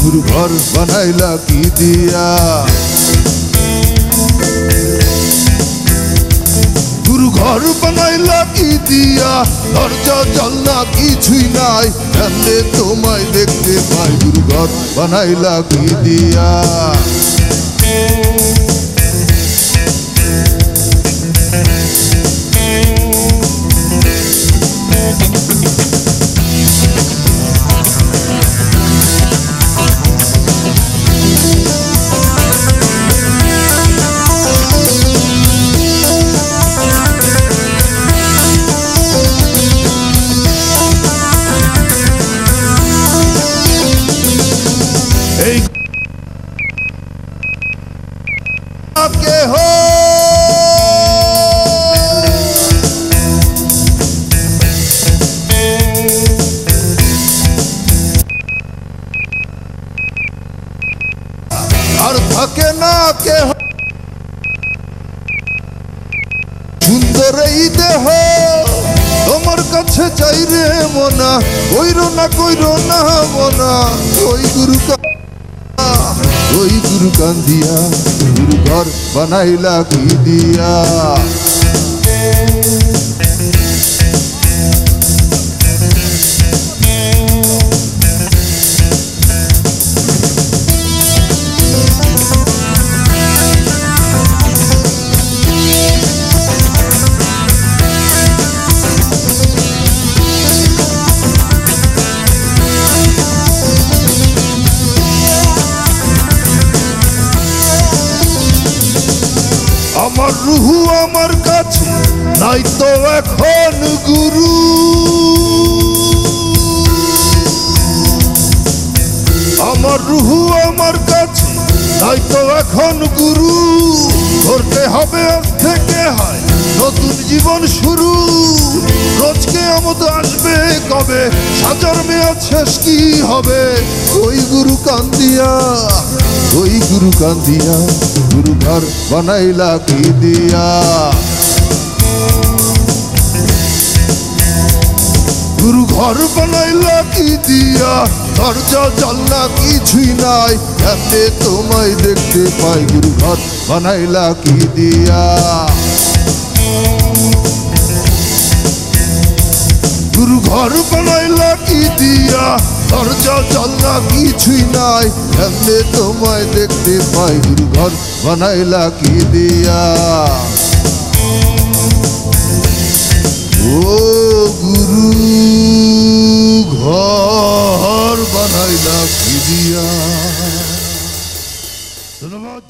गुरु घर बनाइला की दिया गुरु घर बनाइला की दिया दरजा जलना কিছুই নাই এমনে তোমায় দেখতে পাই गुरु घर बनाइला की दिया के हो और थके ना के हो सुंदर देह তোমার কাছে চাই রে মনা কইরো না মনা ওই গুরু কান্দিয়া गुरु घर बनाइला की दिया আমার রুহু আমার কাছে নাই তো এখন গুরু আমার রুহু আমার কাছে নাই তো এখন গুরু করতে হবে আজ থেকে হয় নতুন জীবন শুরু রোজকে আমদ আসবে কবে সাজার মেয়াদ শেষ কি হবে ওই গুরু কান্দিয়া गुरु घर बनाइला की दिया गुरु घर बनाइला की दिया दरजा जलना কিছুই নাই এমনে তোমায় দেখতে পাই गुरु घर बनाइला की दिया गुरु घर बनाइला की दिया दरजा जलना কিছুই নাই এমনে তোমায় দেখতে পাই गुरु घर बनाइला की दिया ओ गुरु घर बनाइला की दिया धन्यवाद।